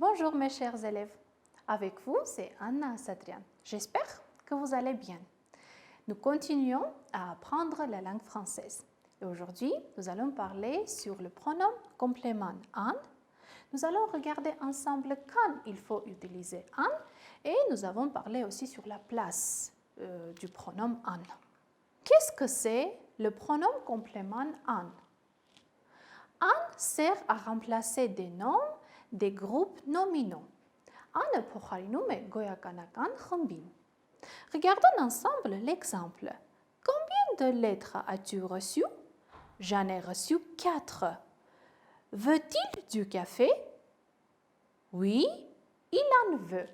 Bonjour mes chers élèves. Avec vous, c'est Anna Sadrian. J'espère que vous allez bien. Nous continuons à apprendre la langue française. Et aujourd'hui, nous allons parler sur le pronom complément an. Nous allons regarder ensemble quand il faut utiliser an et nous avons parlé aussi sur la place du pronom an. Qu'est-ce que c'est le pronom complément an? An sert à remplacer des noms des groupes nominaux. Անը փոխարինում է գոյականական խմբին. Regardons ensemble l'exemple. Combien de lettres as-tu reçu? J'en ai reçu 4. Veut-il du café? Oui, il en veut.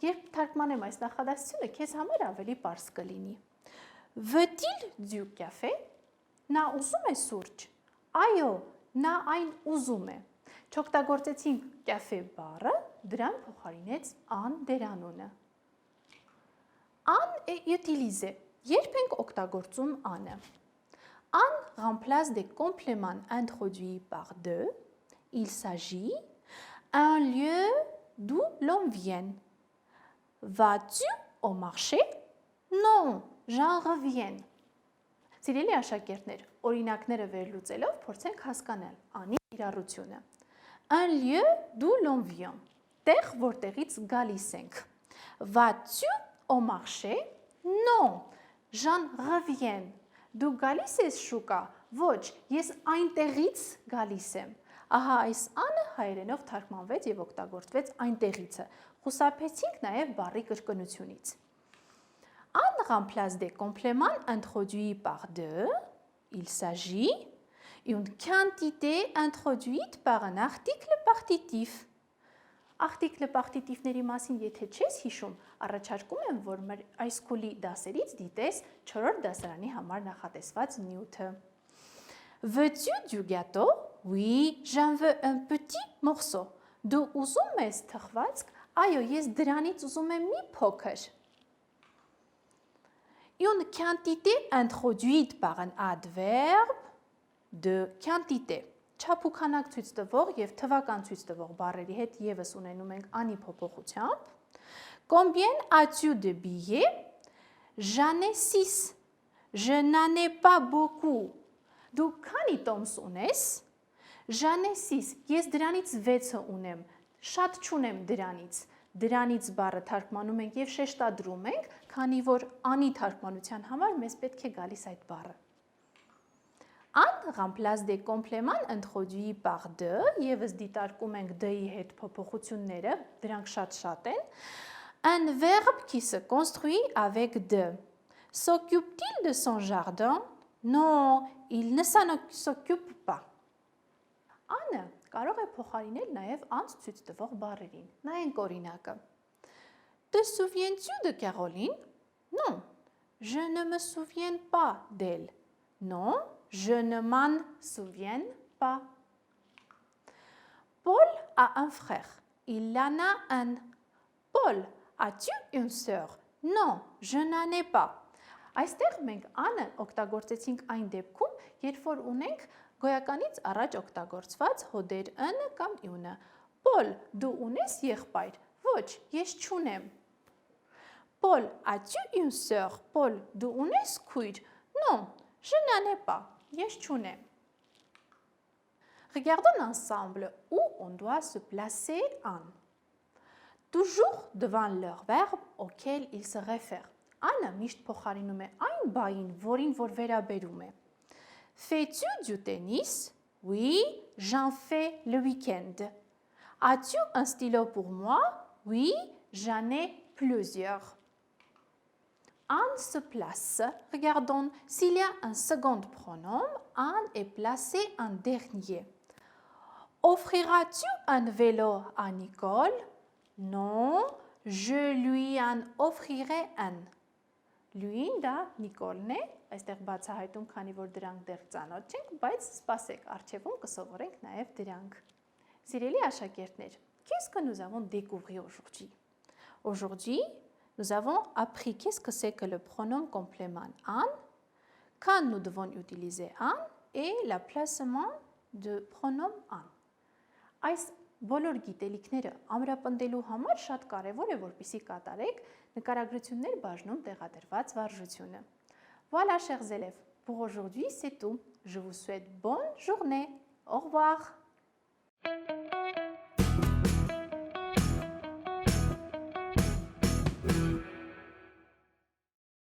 Երբ թարգմանեմ այս նախադասությունը, քեզ համար ավելի պարզ կլինի. Veut-il du café? Նա ուզում է սուրճ? Այո, նա այն ուզում է. Չօգտագործեցինք café բառը, դրան փոխարինեց an դերանունը. An est utilisé. Երբ ենք օգտագործում անը? An remplace des compléments introduits par de. Il s'agit un lieu d'où l'on vient. Vas-tu au marché? Non, j'en reviens. Սիրելի աշակերտներ, օրինակները վերլուծելով փորձենք հասկանալ անի իրառությունը. Un lieu d'où l'on vient. Տեղ, որտեղից գալիս ենք. Vas-tu au marché? Non, j'en reviens. Դու գալիս ես շուկա? Ոչ, ես այնտեղից գալիս եմ. Ահա այս անը հայերենով թարգմանվեց եւ օգտագործվեց այնտեղիցը. Խուսափեցինք նաեւ բառի կրկնությունից. An remplace des compléments introduits par de. Il s'agit une quantité introduite par un article partitif. Article partitifների մասին եթե չես հիշում, առաջարկում եմ, որ մեր այս քուլի դասերից դիտես 4-րդ դասարանի համար նախատեսված նյութը. Veux-tu du gâteau? Oui, j'en veux un petit morceau. Դու ուզում ես թխվածք? Այո, ես դրանից ուզում եմ մի փոքր. Une quantité introduite par un adverbe de quantité. Չափուքանակ ցույց տվող եւ թվական ցույց տվող բառերի հետ եւս ունենում ենք անի փոփոխությամբ. Combien as-tu de billets? J'en ai 6. Je n'en ai pas beaucoup. Դու քանի տոմս ունես? J'en ai 6. Ես դրանից 6-ը ունեմ. Շատ չունեմ դրանից. Դրանից բառը թարգմանում ենք եւ շեշտադրում ենք, քանի որ անի թարգմանության համար մեզ պետք է գալիս այդ բառը. An remplace des compléments introduits par de, եւս դիտարկում ենք d-ի հետ փոփոխությունները, դրանք շատ են. Un verbe qui se construit avec de. S'occupe-t-il de son jardin? Non, il ne s'en s'occupe pas. Անը կարող է փոխարինել նաև անց ցույց տվող բառերին. Նայենք օրինակը. Te souviens-tu de Caroline? Non, je ne me souviens pas d'elle. Non, je ne m'en souviens pas. Paul a un frère. Il en a un. Paul, as-tu une sœur? Non, je n'en ai pas. Այստեղ մենք անը օգտագործեցինք այն դեպքում, երբ որ ունենք գոյականից առաջ օգտագործված հոդեր ը կամ յունը. Paul, դու ունես եղբայր? Ոչ, ես չունեմ. Paul, as-tu une sœur? Paul, դու ունես քույր? Non, je n'en ai pas. Ես չունեմ. Regardons ensemble où on doit se placer en. Toujours devant leur verbe auquel il se réfère. Անը միշտ փոխարինում է այն բային, որին որ վերաբերում է. Fais-tu du tennis? Oui, j'en fais le week-end. As-tu un stylo pour moi? Oui, j'en ai plusieurs. An se place. Regardons, s'il y a un second pronom, an est placé en dernier. Offriras-tu un vélo à Nicole? Non, je lui en offrirai un. Լույին դա Նիկոլն է, այստեղ բացահայտում, քանի որ դրանք դեռ ծանոթ չենք, բայց սպասեք, առջևում կսովորենք նաև դրանք. Սիրելի աշակերտներ, qu'est-ce que nous avons découvert aujourd'hui? Aujourd'hui, nous avons appris qu'est-ce que c'est que le pronom complément an, quand nous devons utiliser an et le placement de pronom an. Այս բոլոր գիտելիքները ամրապնդելու համար շատ կարևոր է, որպեսզի կատարեք նկարագրություններ բաժնում տեղադրված վարժությունը։ Voilà, chers élèves, pour aujourd'hui, c'est tout. Je vous souhaite bonne journée. Au revoir.